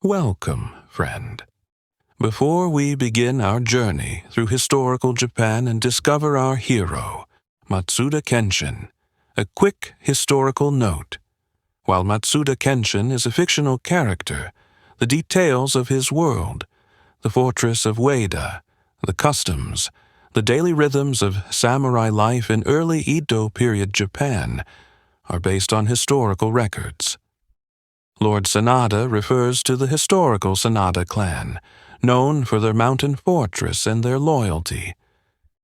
Welcome, friend. Before we begin our journey through historical Japan and discover our hero, Matsuda Kenshin, a quick historical note. While Matsuda Kenshin is a fictional character, the details of his world, the fortress of Ueda, the customs, the daily rhythms of samurai life in early Edo period Japan, are based on historical records. Lord Sanada refers to the historical Sanada clan, known for their mountain fortress and their loyalty.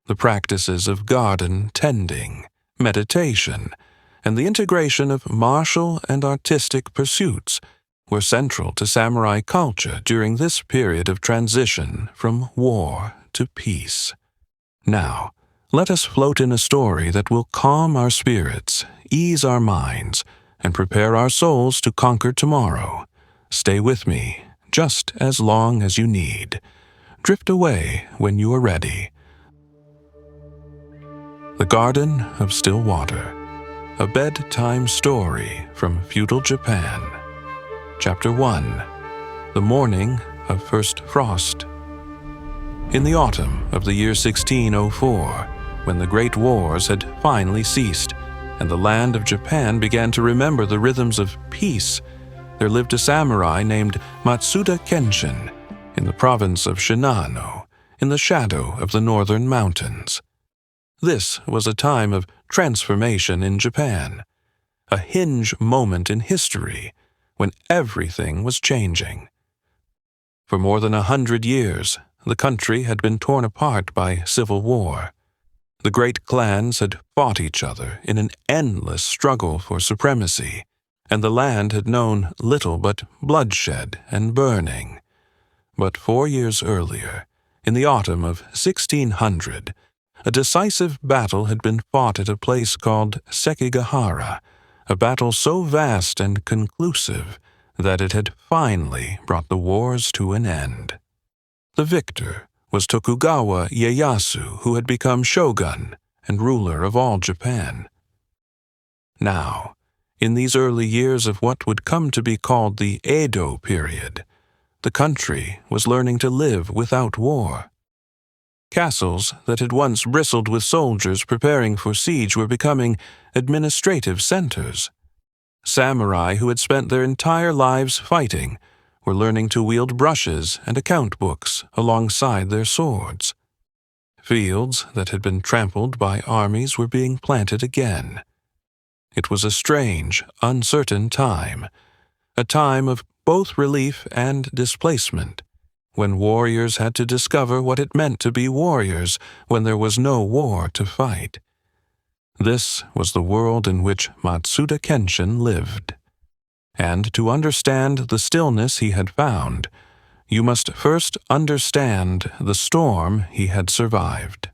The practices of garden tending, meditation, and the integration of martial and artistic pursuits were central to samurai culture during this period of transition from war to peace. Now, let us float in a story that will calm our spirits, ease our minds, and prepare our souls to conquer tomorrow. Stay with me, just as long as you need. Drift away when you are ready. The Garden of Still Water, A Bedtime Story from Feudal Japan. Chapter 1. The Morning of First Frost. In the autumn of the year 1604, when the Great Wars had finally ceased, and the land of Japan began to remember the rhythms of peace, there lived a samurai named Matsuda Kenshin in the province of Shinano, in the shadow of the northern mountains. This was a time of transformation in Japan, a hinge moment in history when everything was changing. For more than 100 years, the country had been torn apart by civil war. The great clans had fought each other in an endless struggle for supremacy, and the land had known little but bloodshed and burning. But 4 years earlier, in the autumn of 1600, a decisive battle had been fought at a place called Sekigahara, a battle so vast and conclusive that it had finally brought the wars to an end. The victor was Tokugawa Ieyasu, who had become shogun and ruler of all Japan. Now, in these early years of what would come to be called the Edo period, the country was learning to live without war. Castles that had once bristled with soldiers preparing for siege were becoming administrative centers. Samurai who had spent their entire lives fighting were learning to wield brushes and account books alongside their swords. Fields that had been trampled by armies were being planted again. It was a strange, uncertain time, a time of both relief and displacement, when warriors had to discover what it meant to be warriors when there was no war to fight. This was the world in which Matsuda Kenshin lived. And to understand the stillness he had found, you must first understand the storm he had survived.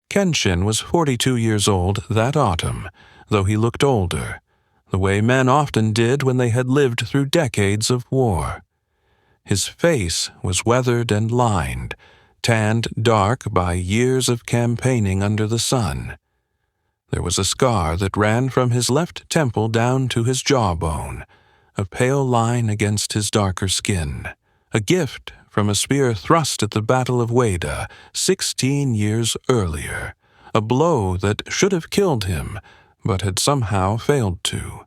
Kenshin was 42 years old that autumn, though he looked older, the way men often did when they had lived through decades of war. His face was weathered and lined, tanned dark by years of campaigning under the sun. There was a scar that ran from his left temple down to his jawbone, a pale line against his darker skin, a gift from a spear thrust at the Battle of Ueda 16 years earlier, a blow that should have killed him, but had somehow failed to.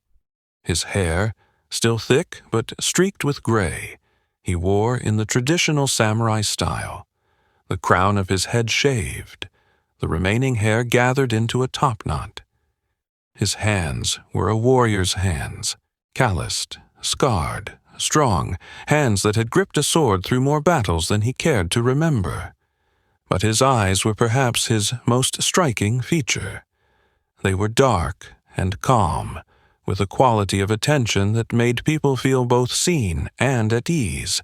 His hair, still thick but streaked with gray, he wore in the traditional samurai style, the crown of his head shaved, the remaining hair gathered into a topknot. His hands were a warrior's hands, calloused, scarred, strong, hands that had gripped a sword through more battles than he cared to remember. But his eyes were perhaps his most striking feature. They were dark and calm, with a quality of attention that made people feel both seen and at ease.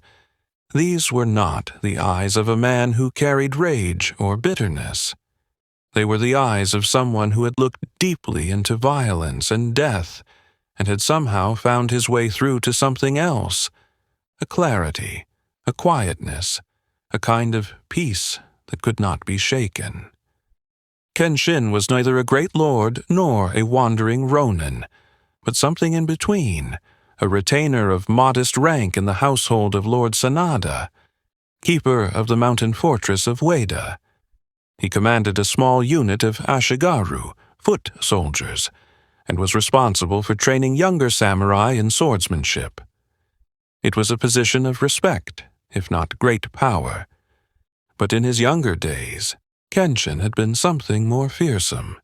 These were not the eyes of a man who carried rage or bitterness. They were the eyes of someone who had looked deeply into violence and death, and had somehow found his way through to something else, a clarity, a quietness, a kind of peace that could not be shaken. Kenshin was neither a great lord nor a wandering ronin, but something in between, a retainer of modest rank in the household of Lord Sanada, keeper of the mountain fortress of Ueda. He commanded a small unit of ashigaru, foot soldiers, and was responsible for training younger samurai in swordsmanship. It was a position of respect, if not great power. But in his younger days, Kenshin had been something more fearsome.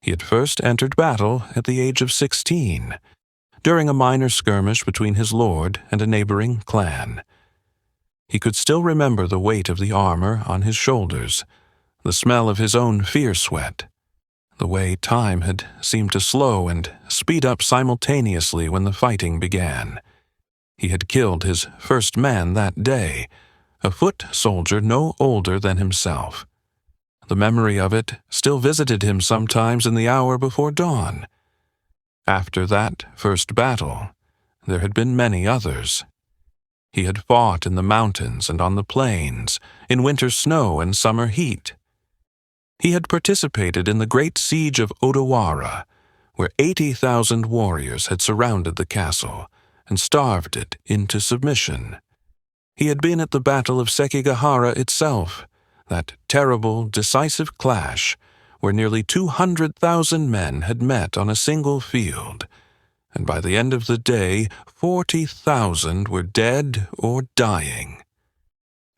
He had first entered battle at the age of 16, during a minor skirmish between his lord and a neighboring clan. He could still remember the weight of the armor on his shoulders, the smell of his own fear sweat, the way time had seemed to slow and speed up simultaneously when the fighting began. He had killed his first man that day, a foot soldier no older than himself. The memory of it still visited him sometimes in the hour before dawn. After that first battle, there had been many others. He had fought in the mountains and on the plains, in winter snow and summer heat. He had participated in the great siege of Odawara, where 80,000 warriors had surrounded the castle and starved it into submission. He had been at the Battle of Sekigahara itself, that terrible, decisive clash where nearly 200,000 men had met on a single field, and by the end of the day 40,000 were dead or dying.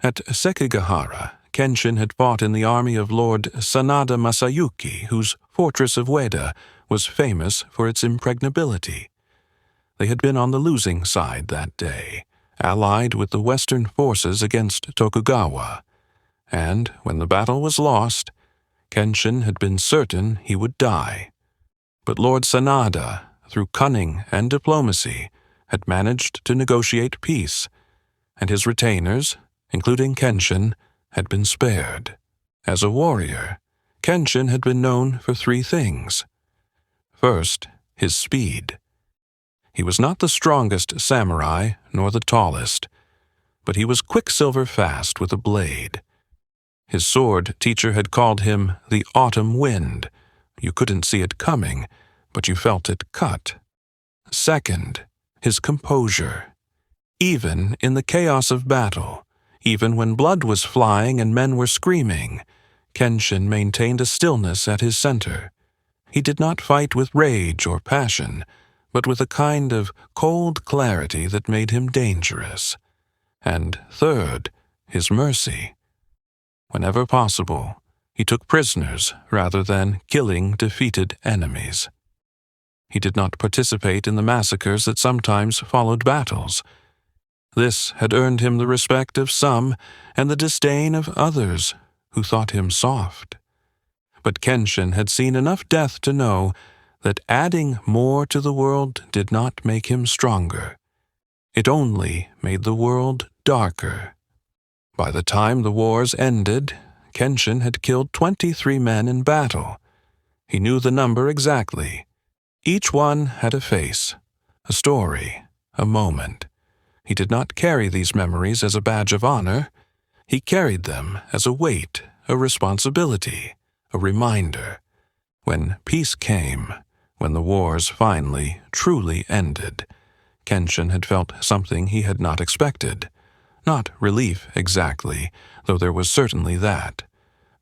At Sekigahara, Kenshin had fought in the army of Lord Sanada Masayuki, whose fortress of Ueda was famous for its impregnability. They had been on the losing side that day, allied with the Western forces against Tokugawa, and when the battle was lost, Kenshin had been certain he would die. But Lord Sanada, through cunning and diplomacy, had managed to negotiate peace, and his retainers, including Kenshin, had been spared. As a warrior, Kenshin had been known for 3 things. First, his speed. He was not the strongest samurai, nor the tallest, but he was quicksilver fast with a blade. His sword teacher had called him the autumn wind. You couldn't see it coming, but you felt it cut. Second, his composure. Even in the chaos of battle, even when blood was flying and men were screaming, Kenshin maintained a stillness at his center. He did not fight with rage or passion, but with a kind of cold clarity that made him dangerous. And third, his mercy. Whenever possible, he took prisoners rather than killing defeated enemies. He did not participate in the massacres that sometimes followed battles. This had earned him the respect of some and the disdain of others who thought him soft. But Kenshin had seen enough death to know that adding more to the world did not make him stronger. It only made the world darker. By the time the wars ended, Kenshin had killed 23 men in battle. He knew the number exactly. Each one had a face, a story, a moment. He did not carry these memories as a badge of honor. He carried them as a weight, a responsibility, a reminder. When peace came, when the wars finally, truly ended, Kenshin had felt something he had not expected. Not relief exactly, though there was certainly that,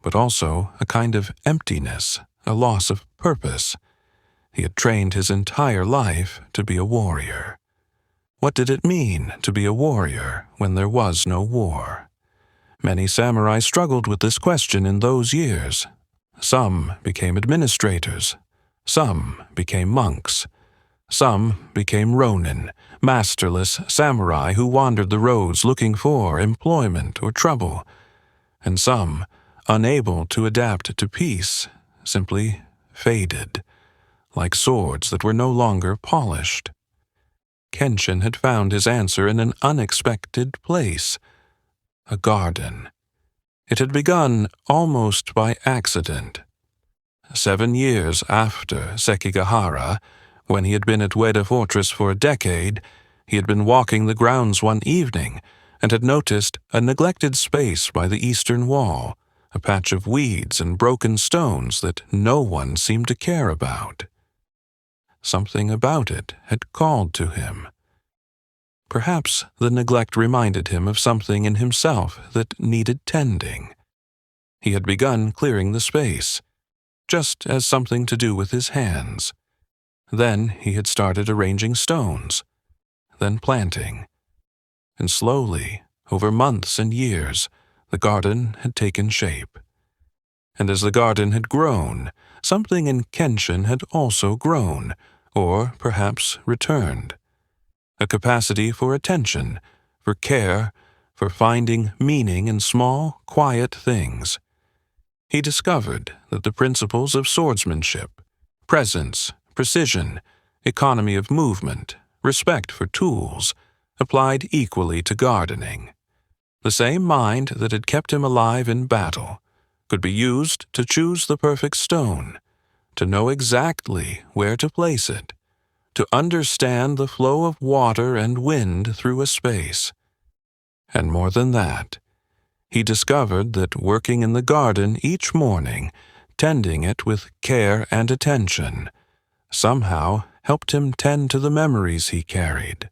but also a kind of emptiness, a loss of purpose. He had trained his entire life to be a warrior. What did it mean to be a warrior when there was no war? Many samurai struggled with this question in those years. Some became administrators. Some became monks. Some became ronin, masterless samurai who wandered the roads looking for employment or trouble. And some, unable to adapt to peace, simply faded, like swords that were no longer polished. Kenshin had found his answer in an unexpected place, a garden. It had begun almost by accident. 7 years after Sekigahara, when he had been at Ueda Fortress for a decade, he had been walking the grounds one evening and had noticed a neglected space by the eastern wall, a patch of weeds and broken stones that no one seemed to care about. Something about it had called to him. Perhaps the neglect reminded him of something in himself that needed tending. He had begun clearing the space, just as something to do with his hands. Then he had started arranging stones, then planting. And slowly, over months and years, the garden had taken shape. And as the garden had grown, something in Kenshin had also grown, or perhaps returned. A capacity for attention, for care, for finding meaning in small, quiet things. He discovered that the principles of swordsmanship, presence, precision, economy of movement, respect for tools, applied equally to gardening. The same mind that had kept him alive in battle could be used to choose the perfect stone, to know exactly where to place it, to understand the flow of water and wind through a space. And more than that, he discovered that working in the garden each morning, tending it with care and attention, somehow helped him tend to the memories he carried.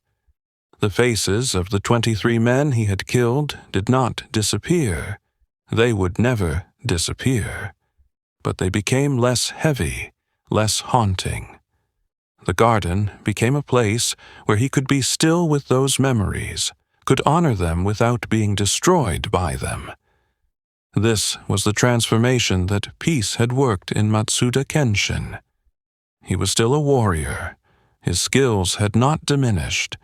The faces of the 23 men he had killed did not disappear. They would never disappear. But they became less heavy, less haunting. The garden became a place where he could be still with those memories, could honor them without being destroyed by them. This was the transformation that peace had worked in Matsuda Kenshin. He was still a warrior. His skills had not diminished.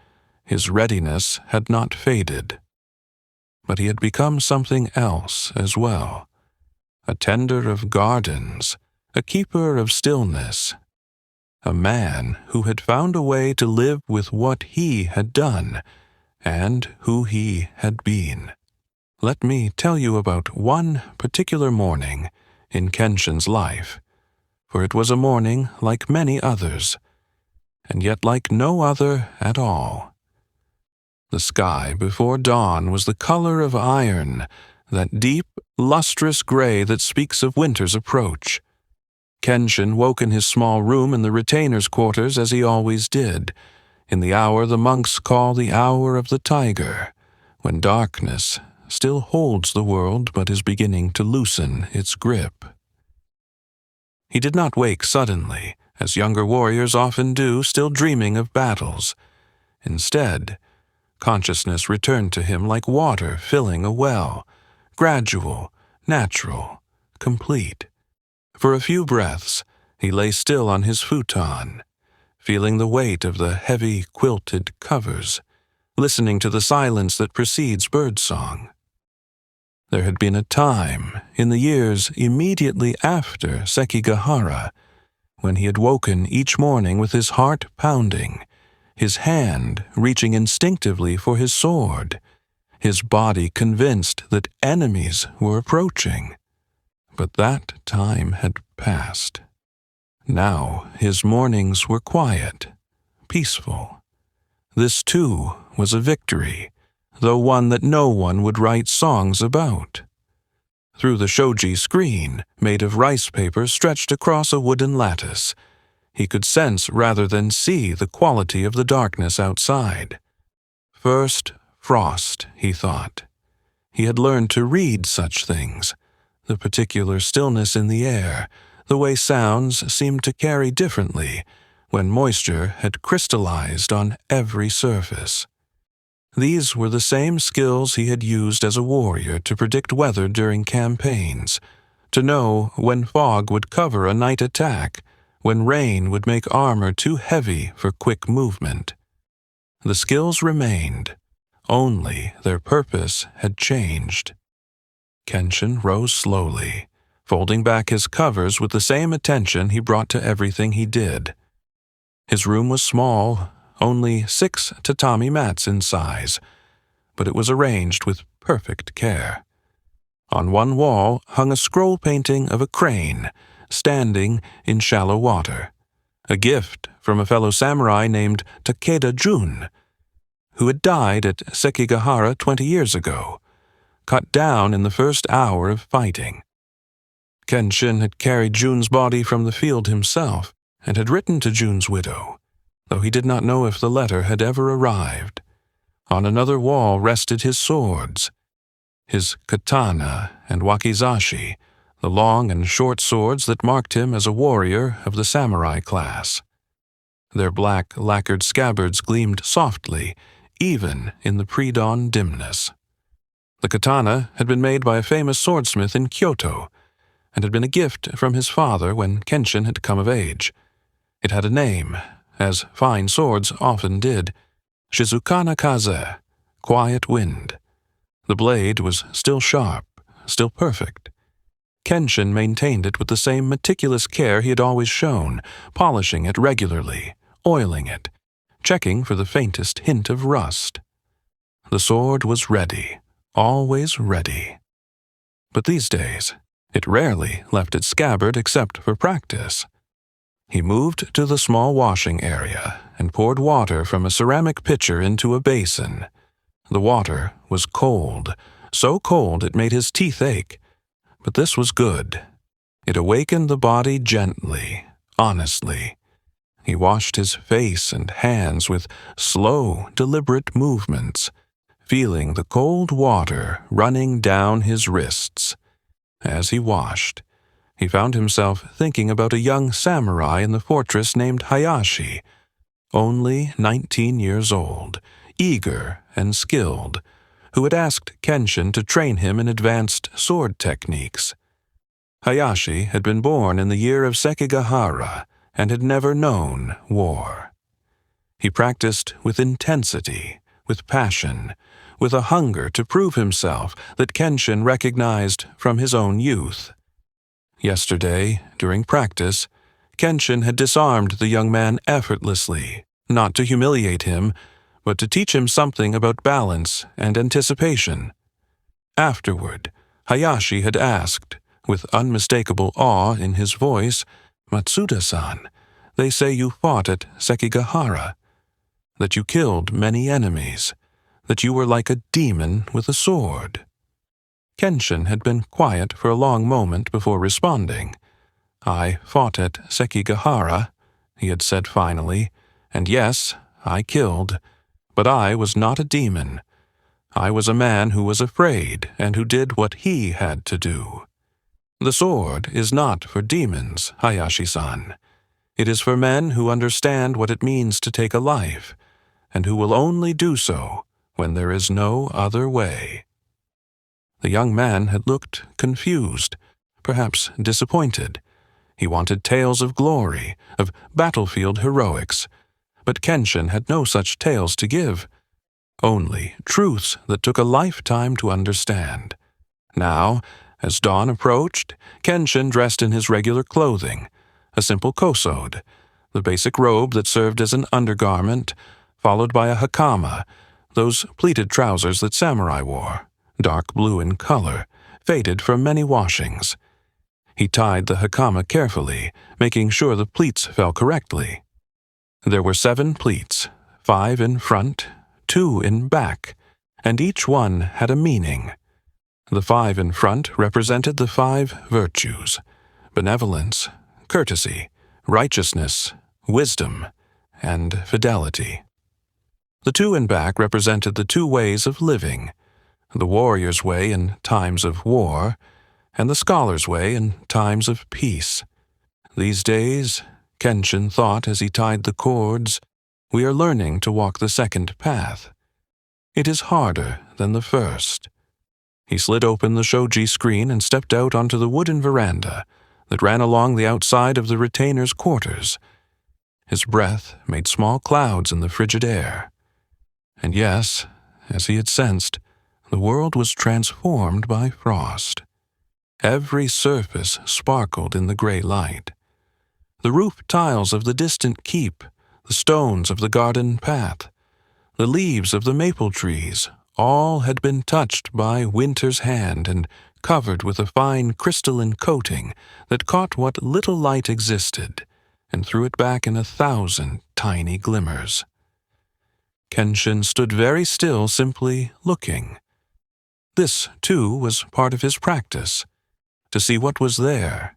His readiness had not faded. But he had become something else as well. A tender of gardens, a keeper of stillness, a man who had found a way to live with what he had done and who he had been. Let me tell you about one particular morning in Kenshin's life, for it was a morning like many others, and yet like no other at all. The sky before dawn was the color of iron, that deep, lustrous gray that speaks of winter's approach. Kenshin woke in his small room in the retainer's quarters as he always did, in the hour the monks call the hour of the tiger, when darkness still holds the world but is beginning to loosen its grip. He did not wake suddenly, as younger warriors often do, still dreaming of battles. Instead, consciousness returned to him like water filling a well, gradual, natural, complete. For a few breaths, he lay still on his futon, feeling the weight of the heavy quilted covers, listening to the silence that precedes birdsong. There had been a time, in the years immediately after Sekigahara, when he had woken each morning with his heart pounding, his hand reaching instinctively for his sword, his body convinced that enemies were approaching. But that time had passed. Now his mornings were quiet, peaceful. This, too, was a victory, though one that no one would write songs about. Through the shoji screen, made of rice paper stretched across a wooden lattice, he could sense rather than see the quality of the darkness outside. First frost, he thought. He had learned to read such things, the particular stillness in the air, the way sounds seemed to carry differently when moisture had crystallized on every surface. These were the same skills he had used as a warrior to predict weather during campaigns, to know when fog would cover a night attack, when rain would make armor too heavy for quick movement. The skills remained, only their purpose had changed. Kenshin rose slowly, folding back his covers with the same attention he brought to everything he did. His room was small, only 6 tatami mats in size, but it was arranged with perfect care. On one wall hung a scroll painting of a crane, standing in shallow water, a gift from a fellow samurai named Takeda Jun, who had died at Sekigahara 20 years ago, cut down in the first hour of fighting. Kenshin had carried Jun's body from the field himself and had written to Jun's widow, though he did not know if the letter had ever arrived. On another wall rested his swords, his katana and wakizashi, the long and short swords that marked him as a warrior of the samurai class. Their black, lacquered scabbards gleamed softly, even in the pre-dawn dimness. The katana had been made by a famous swordsmith in Kyoto, and had been a gift from his father when Kenshin had come of age. It had a name, as fine swords often did, Shizukana Kaze, quiet wind. The blade was still sharp, still perfect. Kenshin maintained it with the same meticulous care he had always shown, polishing it regularly, oiling it, checking for the faintest hint of rust. The sword was ready, always ready. But these days, it rarely left its scabbard except for practice. He moved to the small washing area and poured water from a ceramic pitcher into a basin. The water was cold, so cold it made his teeth ache. But this was good. It awakened the body gently, honestly. He washed his face and hands with slow, deliberate movements, feeling the cold water running down his wrists. As he washed, he found himself thinking about a young samurai in the fortress named Hayashi, only 19 years old, eager and skilled, who had asked Kenshin to train him in advanced sword techniques. Hayashi had been born in the year of Sekigahara and had never known war. He practiced with intensity, with passion, with a hunger to prove himself that Kenshin recognized from his own youth. Yesterday, during practice, Kenshin had disarmed the young man effortlessly, not to humiliate him, but to teach him something about balance and anticipation. Afterward, Hayashi had asked, with unmistakable awe in his voice, "Matsuda-san, they say you fought at Sekigahara, that you killed many enemies, that you were like a demon with a sword." Kenshin had been quiet for a long moment before responding. "I fought at Sekigahara," he had said finally, "and yes, I killed. But I was not a demon. I was a man who was afraid and who did what he had to do. The sword is not for demons, Hayashi-san. It is for men who understand what it means to take a life, and who will only do so when there is no other way." The young man had looked confused, perhaps disappointed. He wanted tales of glory, of battlefield heroics, but Kenshin had no such tales to give, only truths that took a lifetime to understand. Now, as dawn approached, Kenshin dressed in his regular clothing, a simple kosode, the basic robe that served as an undergarment, followed by a hakama, those pleated trousers that samurai wore, dark blue in color, faded from many washings. He tied the hakama carefully, making sure the pleats fell correctly. There were 7 pleats, 5 in front, 2 in back, and each one had a meaning. The 5 in front represented the 5 virtues: benevolence, courtesy, righteousness, wisdom, and fidelity. The 2 in back represented the 2 ways of living: the warrior's way in times of war, and the scholar's way in times of peace. These days, Kenshin thought as he tied the cords, we are learning to walk the second path. It is harder than the first. He slid open the shoji screen and stepped out onto the wooden veranda that ran along the outside of the retainer's quarters. His breath made small clouds in the frigid air. And yes, as he had sensed, the world was transformed by frost. Every surface sparkled in the gray light. The roof tiles of the distant keep, the stones of the garden path, the leaves of the maple trees, all had been touched by winter's hand and covered with a fine crystalline coating that caught what little light existed and threw it back in 1,000 tiny glimmers. Kenshin stood very still, simply looking. This, too, was part of his practice, to see what was there,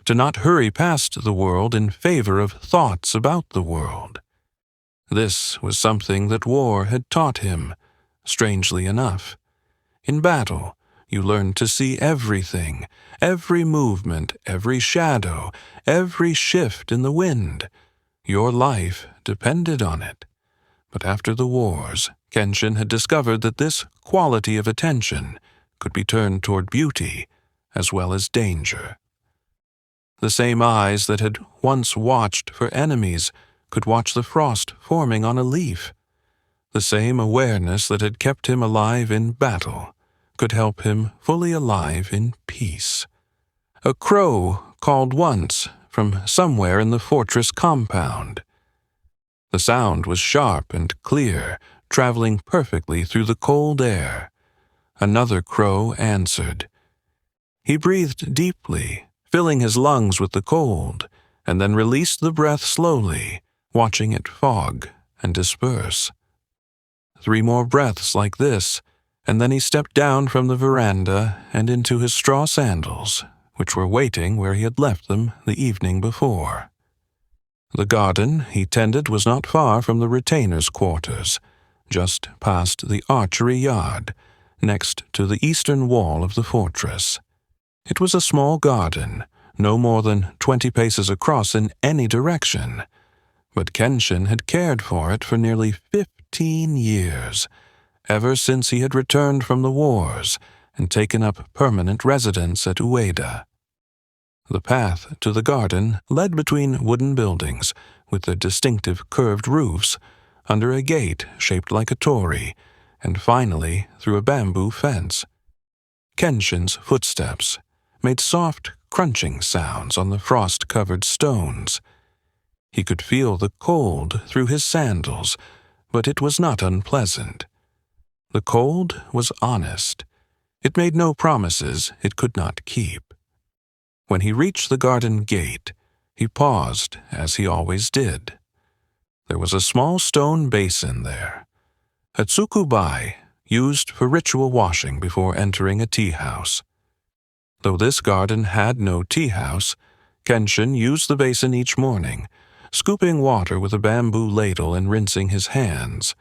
to not hurry past the world in favor of thoughts about the world. This was something that war had taught him, strangely enough. In battle, you learned to see everything, every movement, every shadow, every shift in the wind. Your life depended on it. But after the wars, Kenshin had discovered that this quality of attention could be turned toward beauty as well as danger. The same eyes that had once watched for enemies could watch the frost forming on a leaf. The same awareness that had kept him alive in battle could help him fully alive in peace. A crow called once from somewhere in the fortress compound. The sound was sharp and clear, traveling perfectly through the cold air. Another crow answered. He breathed deeply, filling his lungs with the cold, and then released the breath slowly, watching it fog and disperse. 3 more breaths like this, and then he stepped down from the veranda and into his straw sandals, which were waiting where he had left them the evening before. The garden he tended was not far from the retainers' quarters, just past the archery yard, next to the eastern wall of the fortress. It was a small garden, no more than 20 paces across in any direction, but Kenshin had cared for it for nearly 15 years, ever since he had returned from the wars and taken up permanent residence at Ueda. The path to the garden led between wooden buildings with their distinctive curved roofs, under a gate shaped like a torii, and finally through a bamboo fence. Kenshin's footsteps made soft, crunching sounds on the frost-covered stones. He could feel the cold through his sandals, but it was not unpleasant. The cold was honest. It made no promises it could not keep. When he reached the garden gate, he paused, as he always did. There was a small stone basin there, a tsukubai used for ritual washing before entering a tea house. Though this garden had no tea house, Kenshin used the basin each morning, scooping water with a bamboo ladle and rinsing his hands.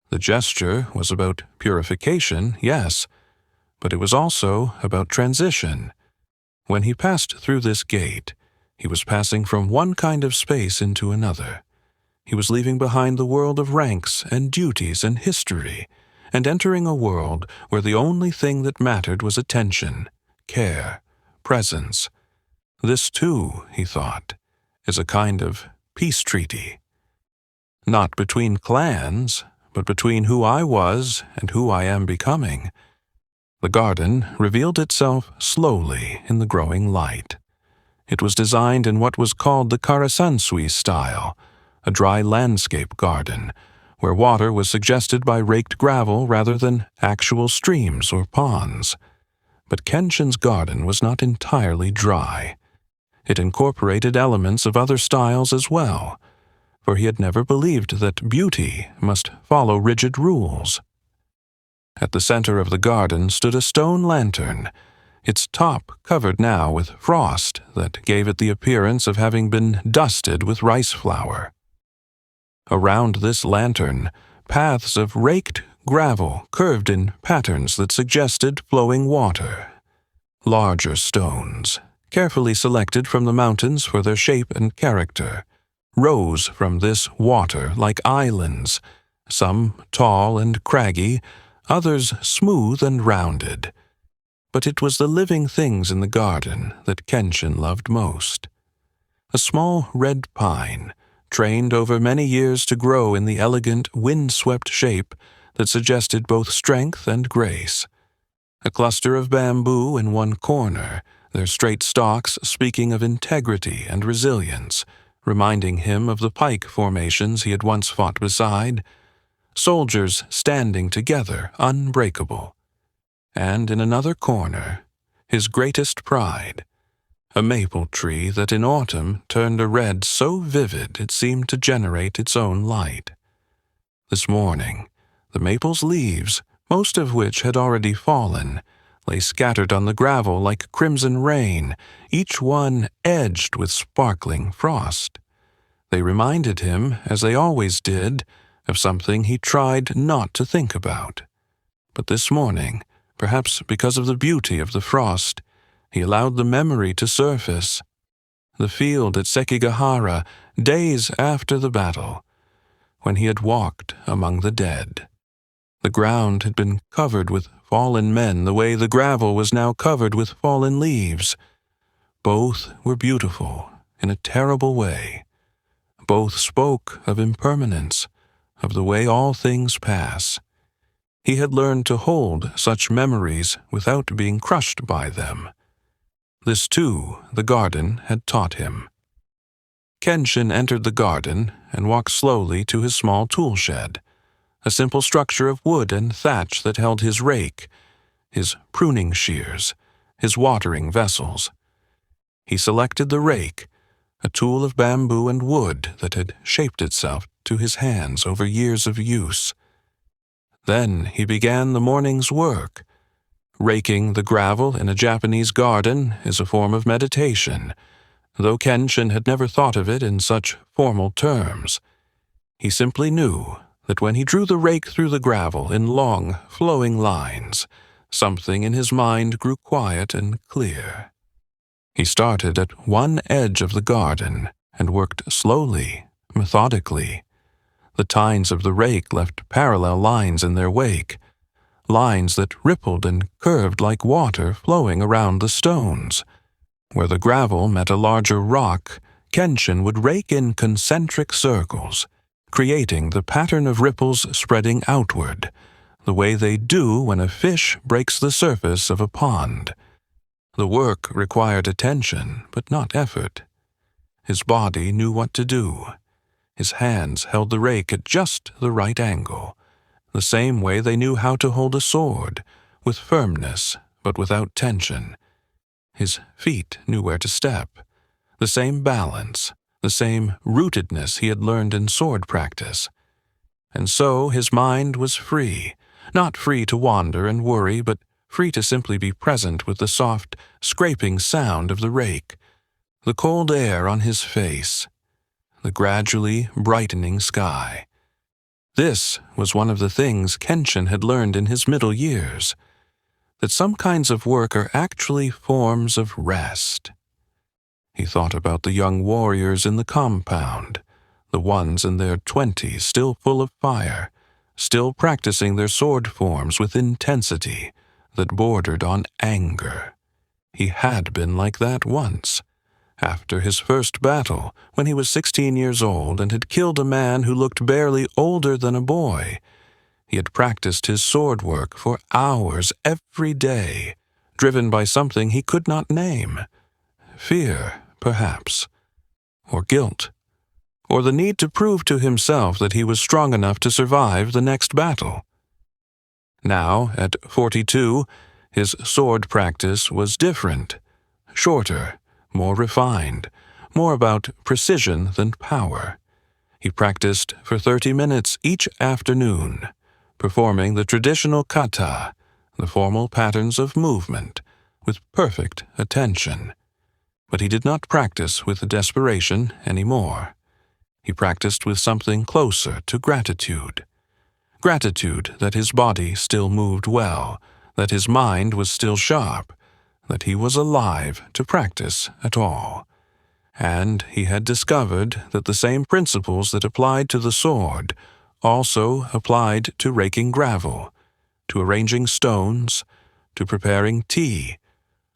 The gesture was about purification, yes, but it was also about transition. When he passed through this gate, he was passing from one kind of space into another. He was leaving behind the world of ranks and duties and history, and entering a world where the only thing that mattered was attention, care, presence. This, too, he thought, is a kind of peace treaty. Not between clans, but between who I was and who I am becoming. The garden revealed itself slowly in the growing light. It was designed in what was called the Karasansui style, a dry landscape garden, where water was suggested by raked gravel rather than actual streams or ponds. But Kenshin's garden was not entirely dry. It incorporated elements of other styles as well, for he had never believed that beauty must follow rigid rules. At the center of the garden stood a stone lantern, its top covered now with frost that gave it the appearance of having been dusted with rice flour. Around this lantern, paths of raked gravel curved in patterns that suggested flowing water. Larger stones, carefully selected from the mountains for their shape and character, rose from this water like islands, some tall and craggy, others smooth and rounded. But it was the living things in the garden that Kenshin loved most. A small red pine, trained over many years to grow in the elegant, wind-swept shape that suggested both strength and grace. A cluster of bamboo in one corner, their straight stalks speaking of integrity and resilience, reminding him of the pike formations he had once fought beside, soldiers standing together, unbreakable. And in another corner, his greatest pride, a maple tree that in autumn turned a red so vivid it seemed to generate its own light. This morning, the maple's leaves, most of which had already fallen, lay scattered on the gravel like crimson rain, each one edged with sparkling frost. They reminded him, as they always did, of something he tried not to think about. But this morning, perhaps because of the beauty of the frost, he allowed the memory to surface. The field at Sekigahara, days after the battle, when he had walked among the dead. The ground had been covered with fallen men the way the gravel was now covered with fallen leaves. Both were beautiful in a terrible way. Both spoke of impermanence, of the way all things pass. He had learned to hold such memories without being crushed by them. This, too, the garden had taught him. Kenshin entered the garden and walked slowly to his small tool shed, a simple structure of wood and thatch that held his rake, his pruning shears, his watering vessels. He selected the rake, a tool of bamboo and wood that had shaped itself to his hands over years of use. Then he began the morning's work. Raking the gravel in a Japanese garden is a form of meditation, though Kenshin had never thought of it in such formal terms. He simply knew that when he drew the rake through the gravel in long, flowing lines, something in his mind grew quiet and clear. He started at one edge of the garden and worked slowly, methodically. The tines of the rake left parallel lines in their wake, lines that rippled and curved like water flowing around the stones. Where the gravel met a larger rock, Kenshin would rake in concentric circles, creating the pattern of ripples spreading outward, the way they do when a fish breaks the surface of a pond. The work required attention, but not effort. His body knew what to do. His hands held the rake at just the right angle, the same way they knew how to hold a sword, with firmness but without tension. His feet knew where to step, the same balance, the same rootedness he had learned in sword practice. And so his mind was free, not free to wander and worry, but free to simply be present with the soft, scraping sound of the rake, the cold air on his face, the gradually brightening sky. This was one of the things Kenshin had learned in his middle years, that some kinds of work are actually forms of rest. He thought about the young warriors in the compound, the ones in their 20s still full of fire, still practicing their sword forms with intensity that bordered on anger. He had been like that once, after his first battle, when he was 16 years old and had killed a man who looked barely older than a boy. He had practiced his sword work for hours every day, driven by something he could not name. Fear, perhaps, or guilt, or the need to prove to himself that he was strong enough to survive the next battle. Now, at 42, his sword practice was different, shorter, more refined, more about precision than power. He practiced for 30 minutes each afternoon, performing the traditional kata, the formal patterns of movement, with perfect attention. But he did not practice with desperation anymore. He practiced with something closer to gratitude. Gratitude that his body still moved well, that his mind was still sharp, that he was alive to practice at all. And he had discovered that the same principles that applied to the sword also applied to raking gravel, to arranging stones, to preparing tea,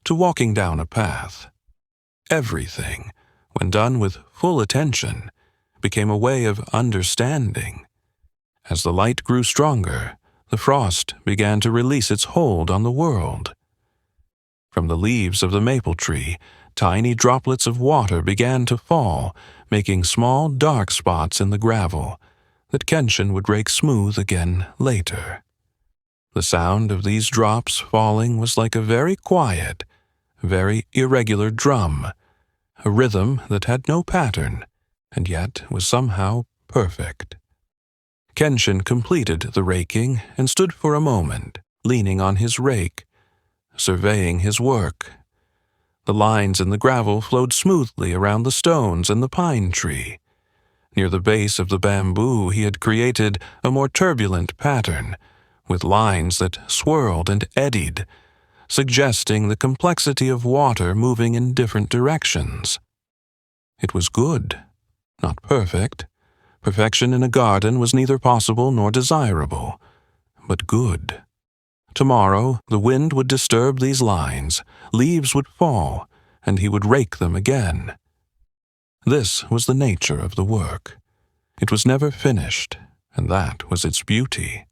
to walking down a path. Everything, when done with full attention, became a way of understanding. As the light grew stronger, the frost began to release its hold on the world. From the leaves of the maple tree, tiny droplets of water began to fall, making small dark spots in the gravel that Kenshin would rake smooth again later. The sound of these drops falling was like a very quiet, very irregular drum, a rhythm that had no pattern, and yet was somehow perfect. Kenshin completed the raking and stood for a moment, leaning on his rake, surveying his work. The lines in the gravel flowed smoothly around the stones and the pine tree. Near the base of the bamboo he had created a more turbulent pattern, with lines that swirled and eddied, suggesting the complexity of water moving in different directions. It was good, not perfect. Perfection in a garden was neither possible nor desirable, but good. Tomorrow, the wind would disturb these lines, leaves would fall, and he would rake them again. This was the nature of the work. It was never finished, and that was its beauty.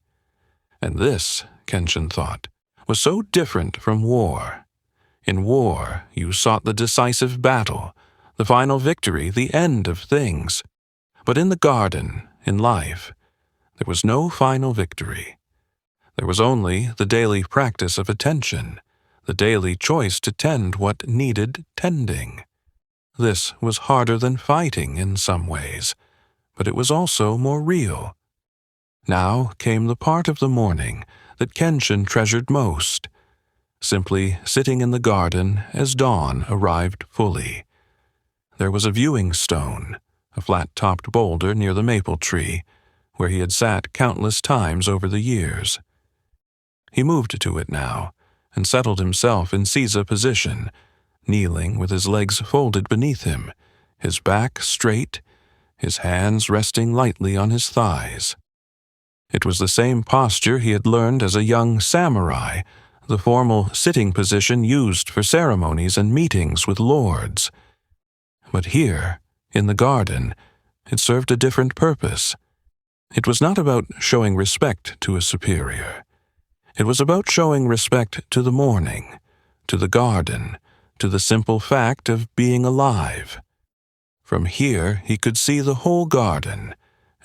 And this, Kenshin thought, was so different from war. In war, you sought the decisive battle, the final victory, the end of things. But in the garden, in life, there was no final victory. There was only the daily practice of attention, the daily choice to tend what needed tending. This was harder than fighting in some ways, but it was also more real. Now came the part of the morning that Kenshin treasured most, simply sitting in the garden as dawn arrived fully. There was a viewing stone, a flat-topped boulder near the maple tree, where he had sat countless times over the years. He moved to it now, and settled himself in seiza position, kneeling with his legs folded beneath him, his back straight, his hands resting lightly on his thighs. It was the same posture he had learned as a young samurai, the formal sitting position used for ceremonies and meetings with lords. But here, in the garden, it served a different purpose. It was not about showing respect to a superior. It was about showing respect to the morning, to the garden, to the simple fact of being alive. From here he could see the whole garden,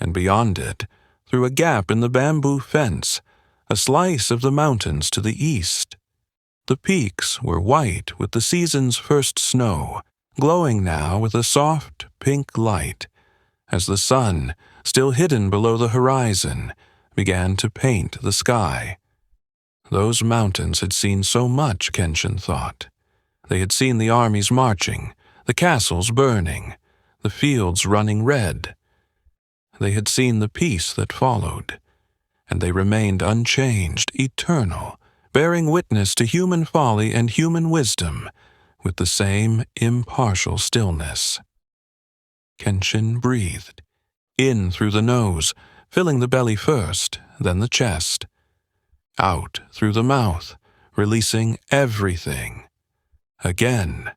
and beyond it, through a gap in the bamboo fence, a slice of the mountains to the east. The peaks were white with the season's first snow, glowing now with a soft pink light, as the sun, still hidden below the horizon, began to paint the sky. Those mountains had seen so much, Kenshin thought. They had seen the armies marching, the castles burning, the fields running red. They had seen the peace that followed, and they remained unchanged, eternal, bearing witness to human folly and human wisdom, with the same impartial stillness. Kenshin breathed, in through the nose, filling the belly first, then the chest. Out through the mouth, releasing everything. Again,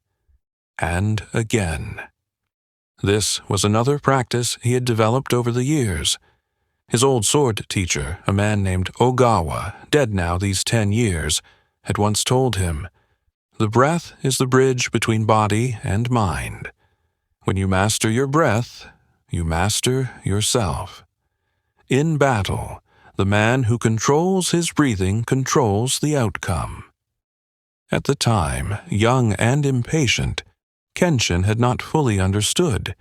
and again. This was another practice he had developed over the years. His old sword teacher, a man named Ogawa, dead now these 10 years, had once told him, "The breath is the bridge between body and mind. When you master your breath, you master yourself. In battle, the man who controls his breathing controls the outcome." At the time, young and impatient, Kenshin had not fully understood.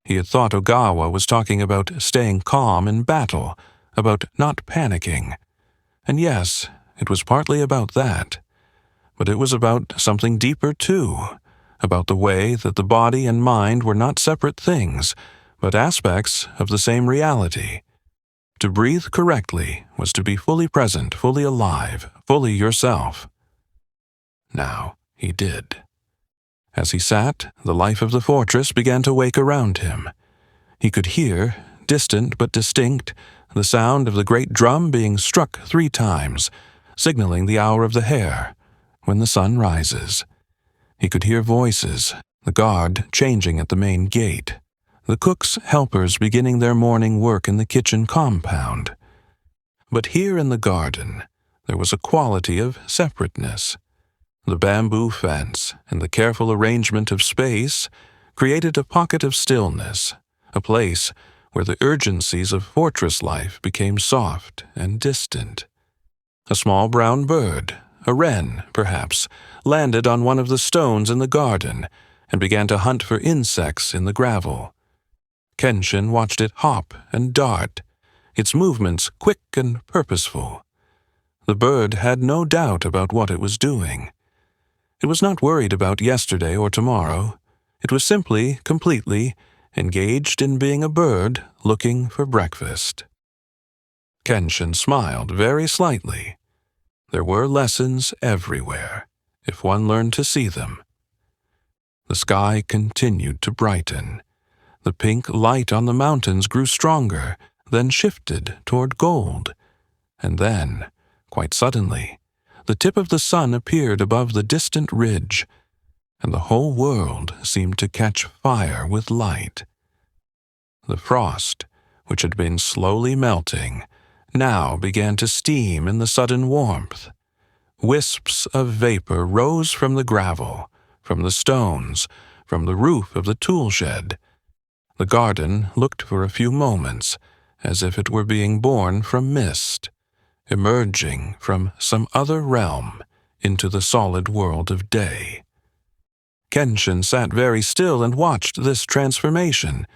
He had thought Ogawa was talking about staying calm in battle, about not panicking. And yes, it was partly about that. But it was about something deeper too, about the way that the body and mind were not separate things, but aspects of the same reality. To breathe correctly was to be fully present, fully alive, fully yourself. Now he did. As he sat, the life of the fortress began to wake around him. He could hear, distant but distinct, the sound of the great drum being struck 3 times, signaling the hour of the hare, when the sun rises. He could hear voices, the guard changing at the main gate, the cook's helpers beginning their morning work in the kitchen compound. But here in the garden, there was a quality of separateness. The bamboo fence and the careful arrangement of space created a pocket of stillness, a place where the urgencies of fortress life became soft and distant. A small brown bird, a wren, perhaps, landed on one of the stones in the garden and began to hunt for insects in the gravel. Kenshin watched it hop and dart, its movements quick and purposeful. The bird had no doubt about what it was doing. It was not worried about yesterday or tomorrow. It was simply, completely, engaged in being a bird looking for breakfast. Kenshin smiled very slightly. There were lessons everywhere, if one learned to see them. The sky continued to brighten. The pink light on the mountains grew stronger, then shifted toward gold. And then, quite suddenly, the tip of the sun appeared above the distant ridge, and the whole world seemed to catch fire with light. The frost, which had been slowly melting, now began to steam in the sudden warmth. Wisps of vapor rose from the gravel, from the stones, from the roof of the tool shed. The garden looked for a few moments as if it were being born from mist, emerging from some other realm into the solid world of day. Kenshin sat very still and watched this transformation.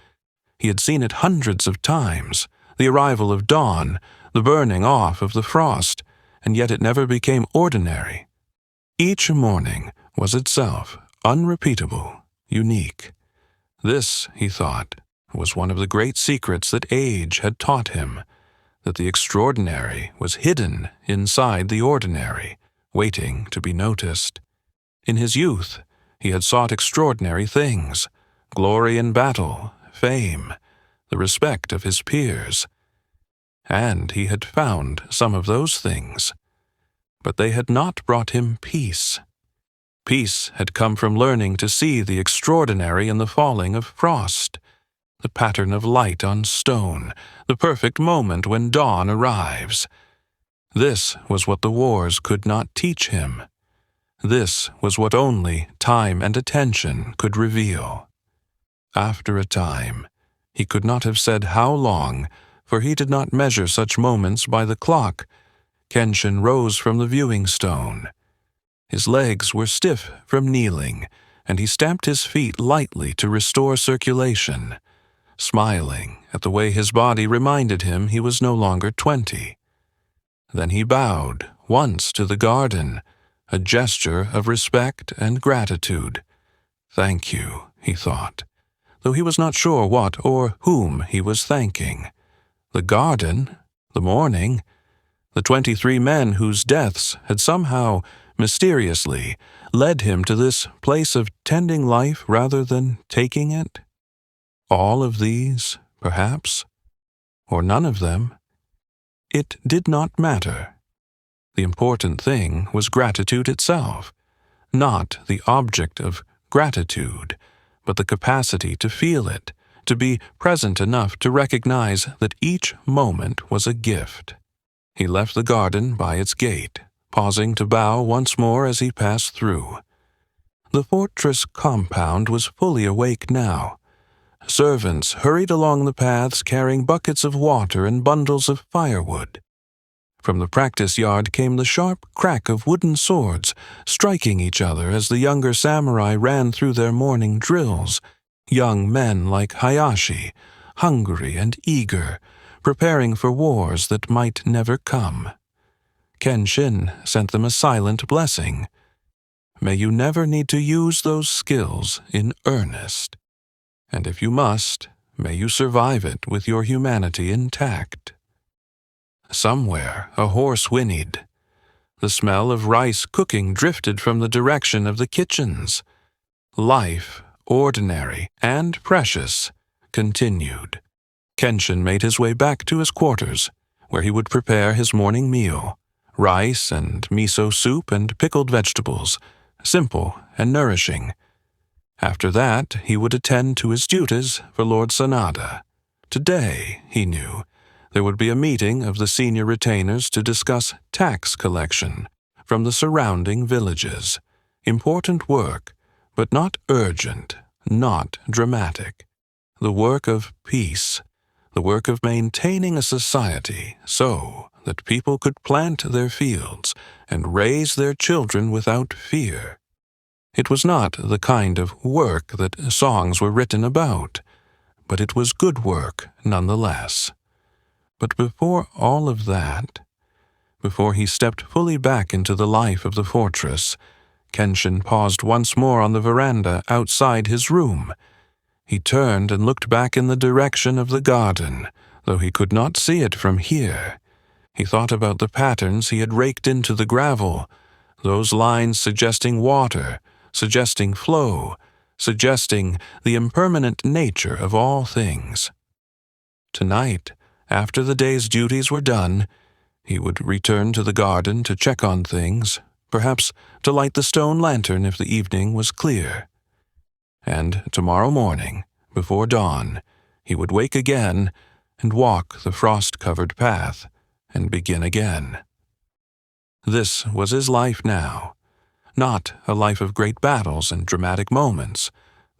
He had seen it hundreds of times, the arrival of dawn, the burning off of the frost, and yet it never became ordinary. Each morning was itself unrepeatable, unique. This, he thought, was one of the great secrets that age had taught him, that the extraordinary was hidden inside the ordinary, waiting to be noticed. In his youth, he had sought extraordinary things, glory in battle, fame, the respect of his peers. And he had found some of those things. But they had not brought him peace. Peace had come from learning to see the extraordinary in the falling of frost, the pattern of light on stone, the perfect moment when dawn arrives. This was what the wars could not teach him. This was what only time and attention could reveal. After a time, he could not have said how long, for he did not measure such moments by the clock, Kenshin rose from the viewing stone. His legs were stiff from kneeling, and he stamped his feet lightly to restore circulation, smiling at the way his body reminded him he was no longer 20. Then he bowed once to the garden, a gesture of respect and gratitude. Thank you, he thought, though he was not sure what or whom he was thanking. The garden, the morning, the 23 men whose deaths had somehow, mysteriously, led him to this place of tending life rather than taking it? All of these, perhaps, or none of them. It did not matter. The important thing was gratitude itself, not the object of gratitude, but the capacity to feel it, to be present enough to recognize that each moment was a gift. He left the garden by its gate, pausing to bow once more as he passed through. The fortress compound was fully awake now. Servants hurried along the paths carrying buckets of water and bundles of firewood. From the practice yard came the sharp crack of wooden swords, striking each other as the younger samurai ran through their morning drills, young men like Hayashi, hungry and eager, preparing for wars that might never come. Kenshin sent them a silent blessing. May you never need to use those skills in earnest. And if you must, may you survive it with your humanity intact. Somewhere a horse whinnied. The smell of rice cooking drifted from the direction of the kitchens. Life, ordinary and precious, continued. Kenshin made his way back to his quarters, where he would prepare his morning meal, rice and miso soup and pickled vegetables, simple and nourishing. After that, he would attend to his duties for Lord Sanada. Today, he knew, there would be a meeting of the senior retainers to discuss tax collection from the surrounding villages. Important work, but not urgent, not dramatic. The work of peace, the work of maintaining a society so that people could plant their fields and raise their children without fear. It was not the kind of work that songs were written about, but it was good work nonetheless. But before all of that, before he stepped fully back into the life of the fortress, Kenshin paused once more on the veranda outside his room. He turned and looked back in the direction of the garden, though he could not see it from here. He thought about the patterns he had raked into the gravel, those lines suggesting water, suggesting flow, suggesting the impermanent nature of all things. Tonight, after the day's duties were done, he would return to the garden to check on things, perhaps to light the stone lantern if the evening was clear. And tomorrow morning, before dawn, he would wake again and walk the frost-covered path and begin again. This was his life now, not a life of great battles and dramatic moments,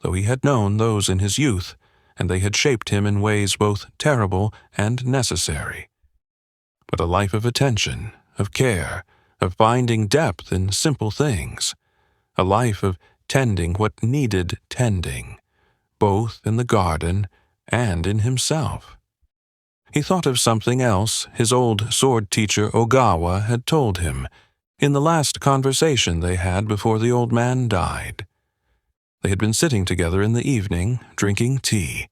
though he had known those in his youth, and they had shaped him in ways both terrible and necessary, but a life of attention, of care, of finding depth in simple things, a life of tending what needed tending, both in the garden and in himself. He thought of something else his old sword teacher Ogawa had told him in the last conversation they had before the old man died. They had been sitting together in the evening, drinking tea,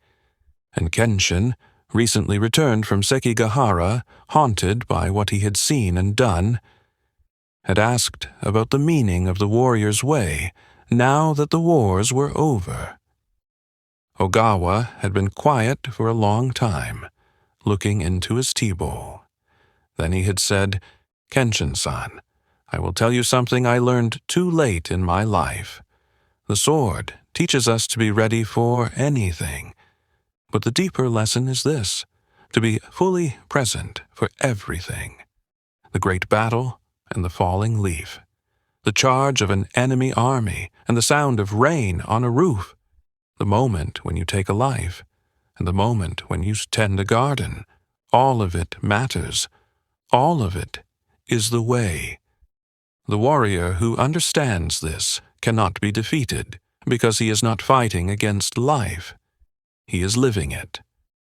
and Kenshin, recently returned from Sekigahara, haunted by what he had seen and done, had asked about the meaning of the warrior's way now that the wars were over. Ogawa had been quiet for a long time, looking into his tea bowl. Then he had said, "Kenshin-san, I will tell you something I learned too late in my life. The sword teaches us to be ready for anything. But the deeper lesson is this, to be fully present for everything. The great battle and the falling leaf. The charge of an enemy army and the sound of rain on a roof. The moment when you take a life and the moment when you tend a garden. All of it matters. All of it is the way. The warrior who understands this cannot be defeated because he is not fighting against life. He is living it,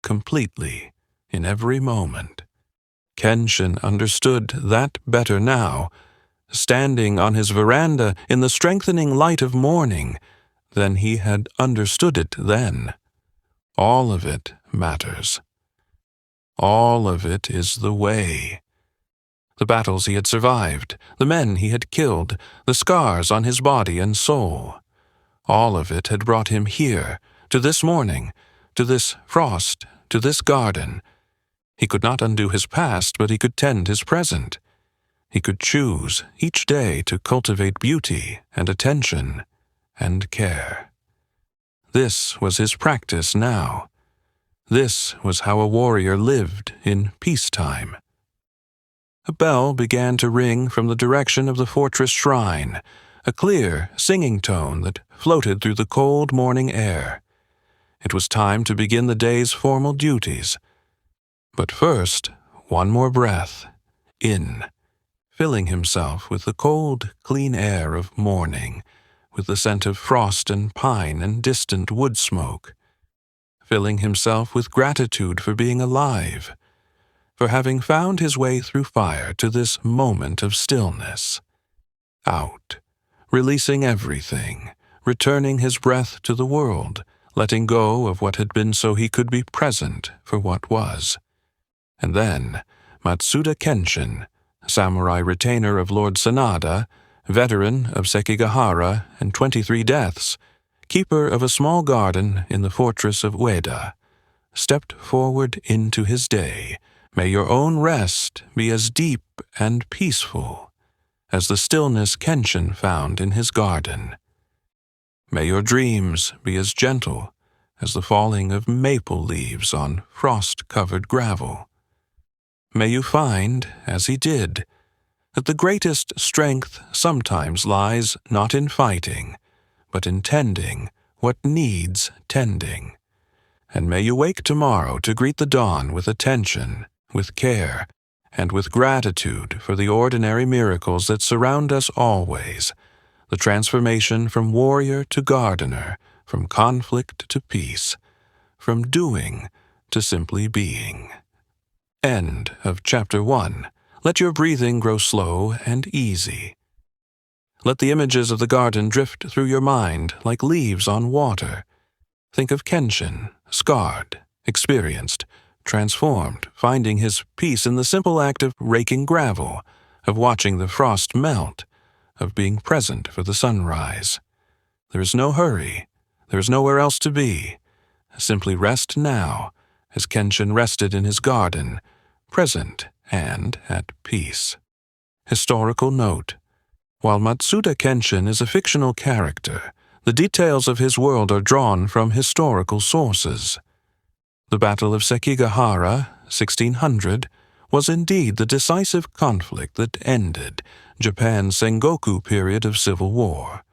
completely, in every moment. Kenshin understood that better now, standing on his veranda in the strengthening light of morning, than he had understood it then. All of it matters. All of it is the way. The battles he had survived, the men he had killed, the scars on his body and soul. All of it had brought him here, to this morning, to this frost, to this garden. He could not undo his past, but he could tend his present. He could choose each day to cultivate beauty and attention and care. This was his practice now. This was how a warrior lived in peacetime. A bell began to ring from the direction of the fortress shrine, a clear, singing tone that floated through the cold morning air. It was time to begin the day's formal duties. But first, one more breath, in, filling himself with the cold, clean air of morning, with the scent of frost and pine and distant wood smoke, filling himself with gratitude for being alive, for having found his way through fire to this moment of stillness. Out, releasing everything, returning his breath to the world, letting go of what had been so he could be present for what was. And then, Matsuda Kenshin, samurai retainer of Lord Sanada, veteran of Sekigahara and 23 deaths, keeper of a small garden in the fortress of Ueda, stepped forward into his day. May your own rest be as deep and peaceful as the stillness Kenshin found in his garden. May your dreams be as gentle as the falling of maple leaves on frost-covered gravel. May you find, as he did, that the greatest strength sometimes lies not in fighting, but in tending what needs tending. And may you wake tomorrow to greet the dawn with attention, with care, and with gratitude for the ordinary miracles that surround us always, the transformation from warrior to gardener, from conflict to peace, from doing to simply being. End of Chapter 1. Let your breathing grow slow and easy. Let the images of the garden drift through your mind like leaves on water. Think of Kenshin, scarred, experienced, transformed, finding his peace in the simple act of raking gravel, of watching the frost melt, of being present for the sunrise. There is no hurry. There is nowhere else to be. Simply rest now, as Kenshin rested in his garden, present and at peace. Historical note: while Matsuda Kenshin is a fictional character, the details of his world are drawn from historical sources. The Battle of Sekigahara, 1600, was indeed the decisive conflict that ended Japan's Sengoku period of civil war,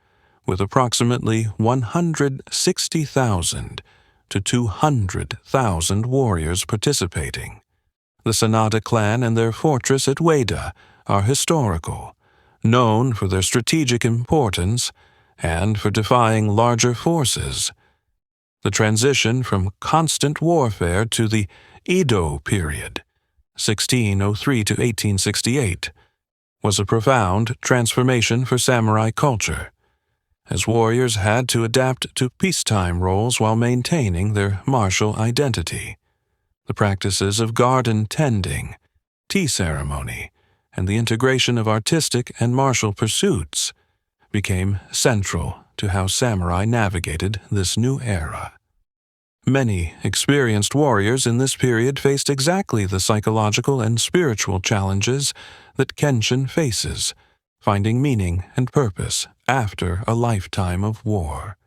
with approximately 160,000 to 200,000 warriors participating. The Sanada clan and their fortress at Ueda are historical, known for their strategic importance and for defying larger forces. The transition from constant warfare to the Edo period, 1603 to 1868, was a profound transformation for samurai culture, as warriors had to adapt to peacetime roles while maintaining their martial identity. The practices of garden tending, tea ceremony, and the integration of artistic and martial pursuits became central to how samurai navigated this new era. Many experienced warriors in this period faced exactly the psychological and spiritual challenges that Kenshin faces, finding meaning and purpose after a lifetime of war.